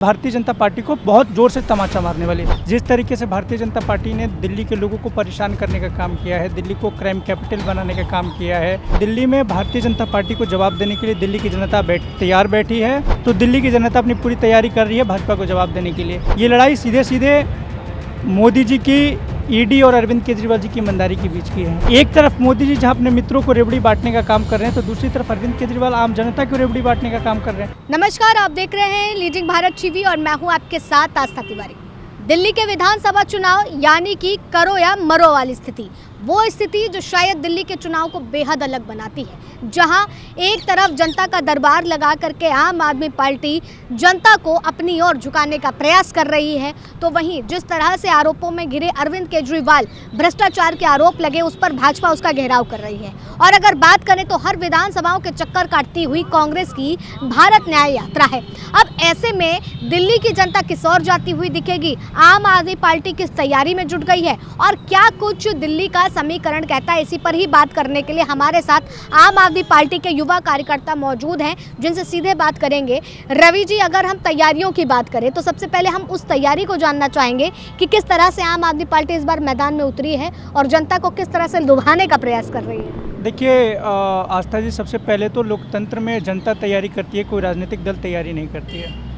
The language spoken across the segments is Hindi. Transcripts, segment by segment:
भारतीय जनता पार्टी को बहुत जोर से तमाचा मारने वाली है। जिस तरीके से भारतीय जनता पार्टी ने दिल्ली के लोगों को परेशान करने का काम किया है, दिल्ली को क्राइम कैपिटल बनाने का काम किया है, दिल्ली में भारतीय जनता पार्टी को जवाब देने के लिए दिल्ली की जनता तैयार बैठी है। तो दिल्ली की जनता अपनी पूरी तैयारी कर रही है भाजपा को जवाब देने के लिए। ये लड़ाई सीधे सीधे मोदी जी की ईडी और अरविंद केजरीवाल जी की ईमानदारी के बीच की है। एक तरफ मोदी जी जहां अपने मित्रों को रेवड़ी बांटने का काम कर रहे हैं, तो दूसरी तरफ अरविंद केजरीवाल आम जनता को रेवड़ी बांटने का काम कर रहे हैं। नमस्कार, आप देख रहे हैं लीडिंग भारत टीवी और मैं हूं आपके साथ आस्था तिवारी। दिल्ली के विधानसभा चुनाव यानी कि करो या मरो वाली स्थिति, वो स्थिति जो शायद दिल्ली के चुनाव को बेहद अलग बनाती है, जहां एक तरफ जनता का दरबार लगा करके आम आदमी पार्टी जनता को अपनी ओर झुकाने का प्रयास कर रही है, तो वहीं जिस तरह से आरोपों में घिरे अरविंद केजरीवाल, भ्रष्टाचार के आरोप लगे उस पर भाजपा उसका घेराव कर रही है। और अगर बात करें तो हर विधानसभाओं के चक्कर काटती हुई कांग्रेस की भारत न्याय यात्रा है। अब ऐसे में दिल्ली की जनता किस ओर जाती हुई दिखेगी, आम आदमी पार्टी किस तैयारी में जुट गई है और क्या कुछ दिल्ली का समीकरण कहता है, इसी पर ही बात करने के लिए हमारे साथ आम आदमी पार्टी के युवा कार्यकर्ता मौजूद हैं, जिनसे सीधे बात करेंगे। रवि जी, अगर हम तैयारियों की बात करें तो सबसे पहले हम उस तैयारी को जानना चाहेंगे कि किस तरह से आम आदमी पार्टी इस बार मैदान में उतरी है और जनता को किस तरह से लुभाने का प्रयास कर रही है। देखिए आस्था जी, सबसे पहले तो लोकतंत्र में जनता तैयारी करती है, कोई राजनीतिक दल तैयारी नहीं करती है।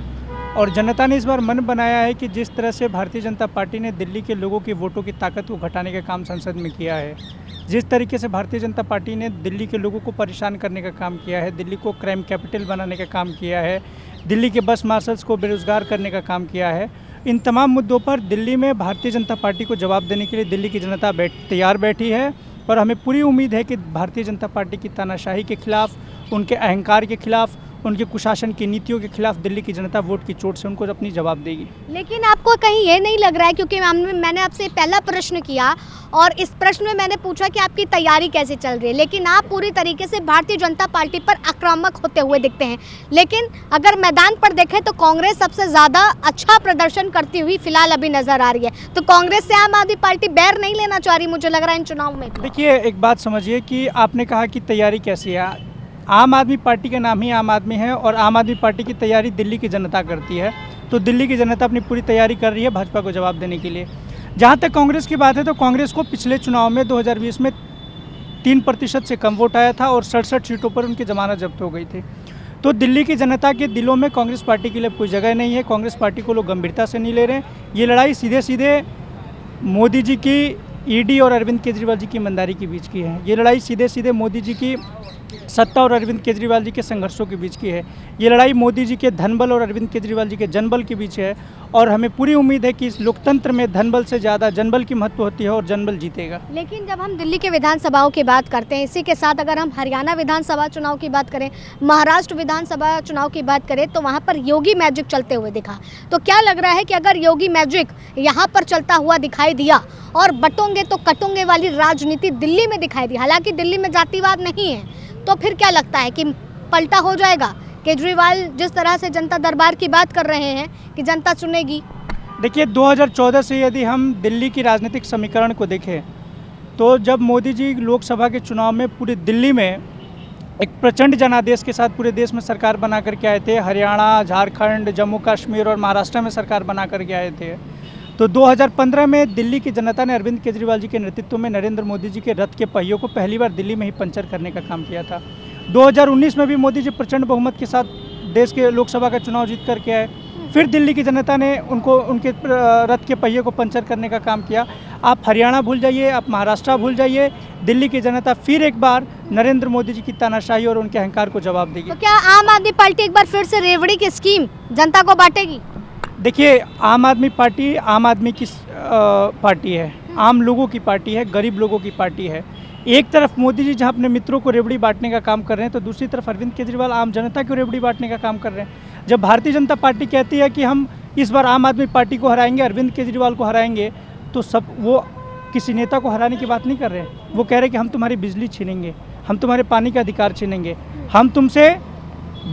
और जनता ने इस बार मन बनाया है कि जिस तरह से भारतीय जनता पार्टी ने दिल्ली के लोगों की वोटों की ताकत को घटाने का काम संसद में किया है, जिस तरीके से भारतीय जनता पार्टी ने दिल्ली के लोगों को परेशान करने का काम किया है, दिल्ली को क्राइम कैपिटल बनाने का काम किया है, दिल्ली के बस मार्शल्स को बेरोजगार करने का काम किया है, इन तमाम मुद्दों पर दिल्ली में भारतीय जनता पार्टी को जवाब देने के लिए दिल्ली की जनता तैयार बैठी है। और हमें पूरी उम्मीद है कि भारतीय जनता पार्टी की तानाशाही के खिलाफ, उनके अहंकार के खिलाफ, उनके कुशासन की नीतियों के खिलाफ दिल्ली की जनता वोट की चोट से उनको अपनी जवाब देगी। लेकिन आपको कहीं ये नहीं लग रहा है, क्योंकि मैंने आपसे पहला प्रश्न किया और इस प्रश्न में मैंने पूछा कि आपकी तैयारी कैसे चल रही है, लेकिन आप पूरी तरीके से भारतीय जनता पार्टी पर आक्रामक होते हुए दिखते हैं। लेकिन अगर मैदान पर देखें तो कांग्रेस सबसे ज़्यादा अच्छा प्रदर्शन करती हुई फिलहाल अभी नजर आ रही है, तो कांग्रेस से आम आदमी पार्टी बैर नहीं लेना चाह रही, मुझे लग रहा है इन चुनाव में। देखिए, एक बात समझिए कि आपने कहा कि तैयारी कैसी है। आम आदमी पार्टी का नाम ही आम आदमी है और आम आदमी पार्टी की तैयारी दिल्ली की जनता करती है। तो दिल्ली की जनता अपनी पूरी तैयारी कर रही है भाजपा को जवाब देने के लिए। जहां तक कांग्रेस की बात है, तो कांग्रेस को पिछले चुनाव में 2020 में 3% से कम वोट आया था और 67 सीटों पर उनकी जमानत जब्त हो गई थी। तो दिल्ली की जनता के दिलों में कांग्रेस पार्टी के लिए कोई जगह नहीं है, कांग्रेस पार्टी को लोग गंभीरता से नहीं ले रहे हैं। ये लड़ाई सीधे सीधे मोदी जी की ईडी और अरविंद केजरीवाल जी की ईमानदारी के बीच की है। ये लड़ाई सीधे सीधे मोदी जी की सत्ता और अरविंद केजरीवाल जी के संघर्षों के बीच की है। ये लड़ाई मोदी जी के धनबल और अरविंद केजरीवाल जी के जनबल के बीच है। और हमें पूरी उम्मीद है कि इस लोकतंत्र में धनबल से ज़्यादा जनबल की महत्व होती है और जनबल जीतेगा। लेकिन जब हम दिल्ली के विधानसभाओं की बात करते हैं, इसी के साथ अगर हम हरियाणा विधानसभा चुनाव की बात करें, महाराष्ट्र विधानसभा चुनाव की बात करें, तो वहाँ पर योगी मैजिक चलते हुए दिखा। तो क्या लग रहा है कि अगर योगी मैजिक यहाँ पर चलता हुआ दिखाई दिया और बटोंगे तो कटोंगे वाली राजनीति दिल्ली में दिखाई दी, हालांकि दिल्ली में जातिवाद नहीं है, तो फिर क्या लगता है कि पलटा हो जाएगा? केजरीवाल जिस तरह से जनता दरबार की बात कर रहे हैं कि जनता चुनेगी। देखिए, 2014 से यदि हम दिल्ली की राजनीतिक समीकरण को देखें, तो जब मोदी जी लोकसभा के चुनाव में पूरी दिल्ली में एक प्रचंड जनादेश के साथ पूरे देश में सरकार बना करके आए थे, हरियाणा, झारखंड, जम्मू कश्मीर और महाराष्ट्र में सरकार बना करके आए थे, तो 2015 में दिल्ली की जनता ने अरविंद केजरीवाल जी के नेतृत्व में नरेंद्र मोदी जी के रथ के पहियों को पहली बार दिल्ली में ही पंचर करने का काम किया था। 2019 में भी मोदी जी प्रचंड बहुमत के साथ देश के लोकसभा का चुनाव जीत करके आए, फिर दिल्ली की जनता ने उनके रथ के पहिए को पंचर करने का काम किया। आप हरियाणा भूल जाइए, आप महाराष्ट्र भूल जाइए, दिल्ली की जनता फिर एक बार नरेंद्र मोदी जी की तानाशाही और उनके अहंकार को जवाब देगी। तो क्या आम आदमी पार्टी एक बार फिर से रेवड़ी की स्कीम जनता को बांटेगी? देखिए, आम आदमी पार्टी आम आदमी की पार्टी है, आम लोगों की पार्टी है, गरीब लोगों की पार्टी है। एक तरफ मोदी जी जहां अपने मित्रों को रेवड़ी बांटने का काम कर रहे हैं, तो दूसरी तरफ अरविंद केजरीवाल आम जनता को रेवड़ी बांटने का काम कर रहे हैं। जब भारतीय जनता पार्टी कहती है कि हम इस बार आम आदमी पार्टी को हराएंगे, अरविंद केजरीवाल को हराएंगे, तो सब वो किसी नेता को हराने की बात नहीं कर रहे हैं। वो कह रहे हैं कि हम तुम्हारी बिजली छीनेंगे, हम तुम्हारे पानी का अधिकार छीनेंगे, हम तुमसे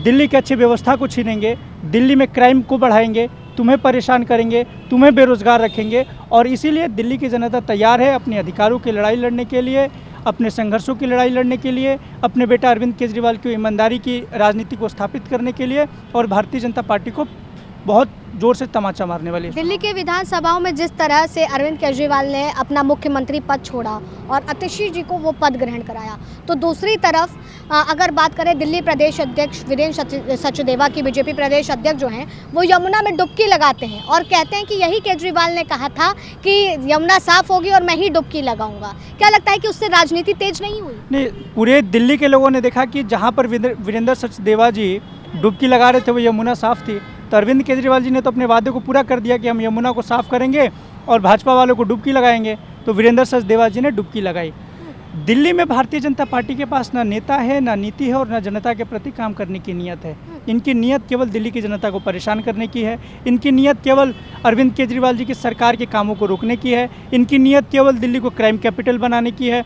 दिल्ली की अच्छी व्यवस्था को छीनेंगे, दिल्ली में क्राइम को बढ़ाएंगे, तुम्हें परेशान करेंगे, तुम्हें बेरोजगार रखेंगे। और इसीलिए दिल्ली की जनता तैयार है अपने अधिकारों की लड़ाई लड़ने के लिए, अपने संघर्षों की लड़ाई लड़ने के लिए, अपने बेटा अरविंद केजरीवाल की ईमानदारी की राजनीति को स्थापित करने के लिए और भारतीय जनता पार्टी को बहुत जोर से तमाचा मारने वाली है। दिल्ली के विधानसभाओं में जिस तरह से अरविंद केजरीवाल ने अपना मुख्यमंत्री पद छोड़ा और आतिशी जी को वो पद ग्रहण कराया, तो दूसरी तरफ अगर बात करें दिल्ली प्रदेश अध्यक्ष वीरेंद्र सचदेवा की, बीजेपी प्रदेश अध्यक्ष जो हैं वो यमुना में डुबकी लगाते हैं और कहते हैं कि यही केजरीवाल ने कहा था कि यमुना साफ होगी और मैं ही डुबकी लगाऊंगा। क्या लगता है कि उससे राजनीति तेज नहीं हुई? नहीं, पूरे दिल्ली के लोगों ने देखा कि जहाँ पर वीरेंद्र सचदेवा जी डुबकी लगा रहे थे वो यमुना साफ थी, तो अरविंद केजरीवाल जी ने तो अपने वादे को पूरा कर दिया कि हम यमुना को साफ करेंगे और भाजपा वालों को डुबकी लगाएंगे। तो वीरेंद्र सचदेवा जी ने डुबकी लगाई। दिल्ली में भारतीय जनता पार्टी के पास ना नेता है, ना नीति है और ना जनता के प्रति काम करने की नीयत है। इनकी नीयत केवल दिल्ली की जनता को परेशान करने की है। इनकी नीयत केवल अरविंद केजरीवाल जी की सरकार के कामों को रोकने की है। इनकी नीयत केवल दिल्ली को क्राइम कैपिटल बनाने की है।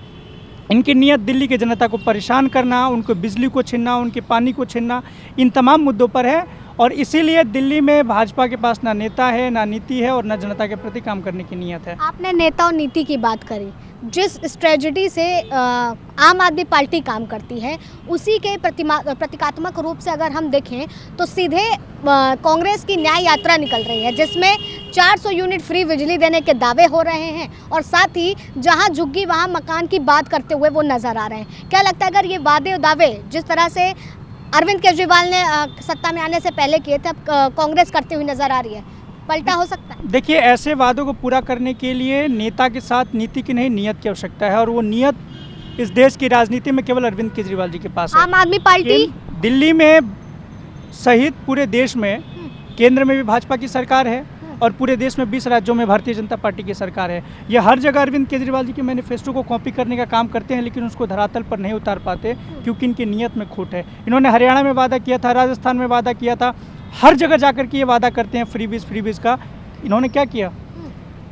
इनकी नीयत दिल्ली की जनता को परेशान करना, उनको बिजली को छीनना, उनके पानी को छीनना, इन तमाम मुद्दों पर है। और इसीलिए दिल्ली में भाजपा के पास ना नेता है, ना नीति है और ना जनता के प्रति काम करने की नीयत है। आपने नेता और नीति की बात करी, जिस स्ट्रेटजी से आम आदमी पार्टी काम करती है उसी के प्रतीकात्मक रूप से अगर हम देखें तो सीधे कांग्रेस की न्याय यात्रा निकल रही है, जिसमें 400 यूनिट फ्री बिजली देने के दावे हो रहे हैं और साथ ही जहां झुग्गी वहां मकान की बात करते हुए वो नजर आ रहे हैं। क्या लगता है अगर ये वादे और दावे जिस तरह से अरविंद केजरीवाल ने सत्ता में आने से पहले किए थे, अब कांग्रेस करती हुई नजर आ रही है, पलटा हो सकता है? देखिए, ऐसे वादों को पूरा करने के लिए नेता के साथ नीति की नहीं, नियत की आवश्यकता है और वो नियत इस देश की राजनीति में केवल अरविंद केजरीवाल जी के पास है। आम आदमी पार्टी दिल्ली में सहित पूरे देश में केंद्र में भी भाजपा की सरकार है और पूरे देश में 20 राज्यों में भारतीय जनता पार्टी की सरकार है। ये हर जगह अरविंद केजरीवाल जी के मैनिफेस्टो को कॉपी करने का काम करते हैं, लेकिन उसको धरातल पर नहीं उतार पाते क्योंकि इनकी नीयत में खोट है। इन्होंने हरियाणा में वादा किया था, राजस्थान में वादा किया था, हर जगह जाकर के ये वादा करते हैं फ्रीबीज का। इन्होंने क्या किया?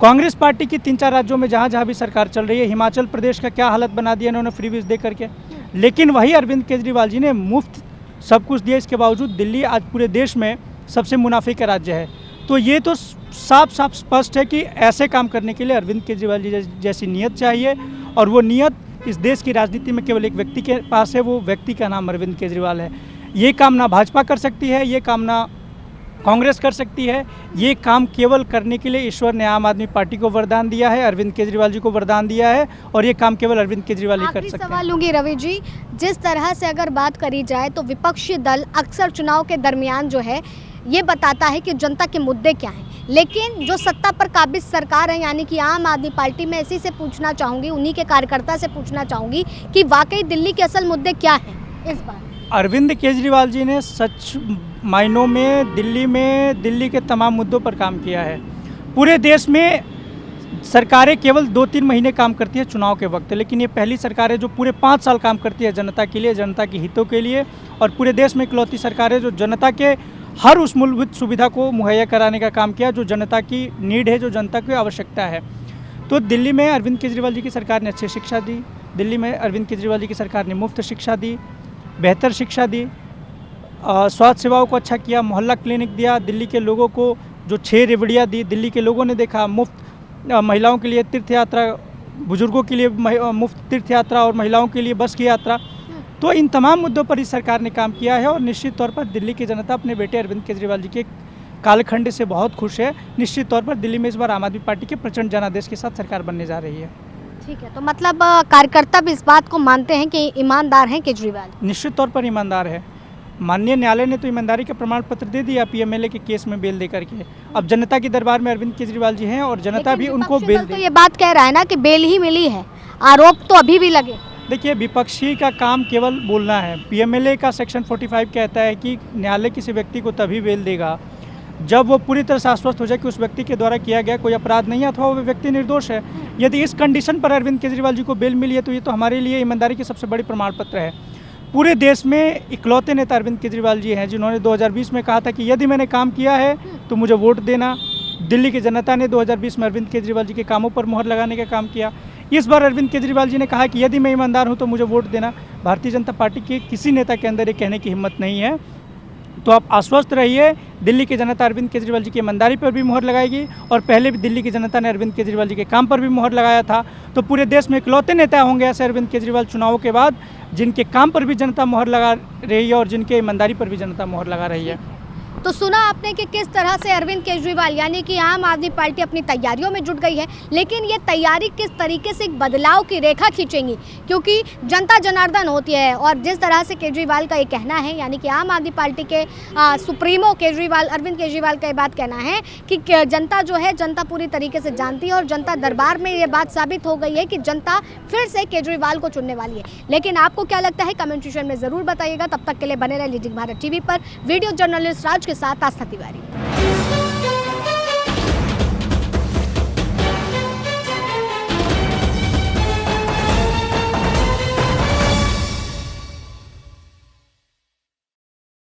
कांग्रेस पार्टी की 3-4 राज्यों में जहाँ जहाँ भी सरकार चल रही है, हिमाचल प्रदेश का क्या हालत बना दिया इन्होंने फ्रीबीज दे करके। लेकिन वही अरविंद केजरीवाल जी ने मुफ्त सब कुछ दिया, इसके बावजूद दिल्ली आज पूरे देश में सबसे मुनाफे का राज्य है। तो ये तो साफ साफ स्पष्ट है कि ऐसे काम करने के लिए अरविंद केजरीवाल जी जैसी नीयत चाहिए और वो नीयत इस देश की राजनीति में केवल एक व्यक्ति के पास है, वो व्यक्ति का नाम अरविंद केजरीवाल है। ये काम ना भाजपा कर सकती है, ये काम ना कांग्रेस कर सकती है। ये काम केवल करने के लिए ईश्वर ने आम आदमी पार्टी को वरदान दिया है, अरविंद केजरीवाल जी को वरदान दिया है और ये काम केवल अरविंद केजरीवाल ही कर सकते हैं। सवाल लूंगी रवि जी, जिस तरह से अगर बात करी जाए तो विपक्षी दल अक्सर चुनाव के दरमियान जो है ये बताता है कि जनता के मुद्दे क्या हैं, लेकिन जो सत्ता पर काबिज सरकार है यानी कि आम आदमी पार्टी, में इसी से पूछना चाहूँगी, उन्हीं के कार्यकर्ता से पूछना चाहूँगी कि वाकई दिल्ली के असल मुद्दे क्या हैं इस बार? अरविंद केजरीवाल जी ने सच मायनों में दिल्ली के तमाम मुद्दों पर काम किया है। पूरे देश में सरकारें केवल 2-3 महीने काम करती है चुनाव के वक्त, लेकिन ये पहली सरकार है जो पूरे 5 साल काम करती है जनता के लिए, जनता के हितों के लिए। और पूरे देश में इकलौती सरकार है जो जनता के हर उस मूलभूत सुविधा को मुहैया कराने का काम किया जो जनता की नीड है, जो जनता की आवश्यकता है। तो दिल्ली में अरविंद केजरीवाल जी की सरकार ने अच्छी शिक्षा दी, दिल्ली में अरविंद केजरीवाल जी की सरकार ने मुफ्त शिक्षा दी, बेहतर शिक्षा दी, स्वास्थ्य सेवाओं को अच्छा किया, मोहल्ला क्लिनिक दिया, दिल्ली के लोगों को जो 6 रेवड़ियाँ दी, दिल्ली के लोगों ने देखा। मुफ्त महिलाओं के लिए तीर्थ यात्रा, बुजुर्गों के लिए मुफ्त तीर्थ यात्रा और महिलाओं के लिए बस की यात्रा। तो इन तमाम मुद्दों पर इस सरकार ने काम किया है और निश्चित तौर पर दिल्ली की जनता अपने बेटे अरविंद केजरीवाल जी के कालखंड से बहुत खुश है। निश्चित तौर पर दिल्ली में इस बार आम आदमी पार्टी के प्रचंड जनादेश के साथ सरकार बनने जा रही है। ठीक है, तो मतलब कार्यकर्ता भी इस बात को मानते हैं कि ईमानदार हैं केजरीवाल? निश्चित तौर पर ईमानदार है। माननीय न्यायालय ने तो ईमानदारी का प्रमाण पत्र दे दिया पीएमएलए के केस में बेल दे करके। अब जनता के दरबार में अरविंद केजरीवाल जी हैं और जनता भी उनको बेल दे। तो ये बात कह रहा है ना कि बेल ही मिली है, आरोप तो अभी भी लगे। देखिए, विपक्षी का काम केवल बोलना है। पीएमएलए का सेक्शन 45 कहता है कि न्यायालय किसी व्यक्ति को तभी बेल देगा जब वो पूरी तरह से आश्वस्त हो जाए कि उस व्यक्ति के द्वारा किया गया कोई अपराध नहीं है अथवा वो व्यक्ति निर्दोष है। यदि इस कंडीशन पर अरविंद केजरीवाल जी को बेल मिली है तो ये तो हमारे लिए ईमानदारी की सबसे बड़ी प्रमाण पत्र है। पूरे देश में इकलौते नेता अरविंद केजरीवाल जी हैं जिन्होंने 2020 में कहा था कि यदि मैंने काम किया है तो मुझे वोट देना। दिल्ली की जनता ने 2020 में अरविंद केजरीवाल जी के कामों पर मुहर लगाने का काम किया। इस बार अरविंद केजरीवाल जी ने कहा कि यदि मैं ईमानदार हूं तो मुझे वोट देना। भारतीय जनता पार्टी के किसी नेता के अंदर ये कहने की हिम्मत नहीं है। तो आप आश्वस्त रहिए, दिल्ली की जनता अरविंद केजरीवाल जी की ईमानदारी पर भी मुहर लगाएगी और पहले भी दिल्ली की जनता ने अरविंद केजरीवाल जी के काम पर भी मुहर लगाया था। तो पूरे देश में इकलौते नेता होंगे ऐसे अरविंद केजरीवाल चुनावों के बाद जिनके काम पर भी जनता मुहर लगा रही है और जिनके ईमानदारी पर भी जनता मुहर लगा रही है। तो सुना आपने कि किस तरह से अरविंद केजरीवाल यानी कि आम आदमी पार्टी अपनी तैयारियों में जुट गई है, लेकिन ये तैयारी किस तरीके से एक बदलाव की रेखा खींचेंगी, क्योंकि जनता जनार्दन होती है। और जिस तरह से केजरीवाल का ये कहना है, यानी कि आम आदमी पार्टी के सुप्रीमो केजरीवाल, अरविंद केजरीवाल का ये बात कहना है कि जनता जो है, जनता पूरी तरीके से जानती है और जनता दरबार में ये बात साबित हो गई है कि जनता फिर से केजरीवाल को चुनने वाली है। लेकिन आपको क्या लगता है, कमेंट सेक्शन में ज़रूर बताइएगा। तब तक के लिए बने रहे लीजिंग भारत टीवी पर। वीडियो जर्नलिस्ट राज के साथ आस्था तिवारी।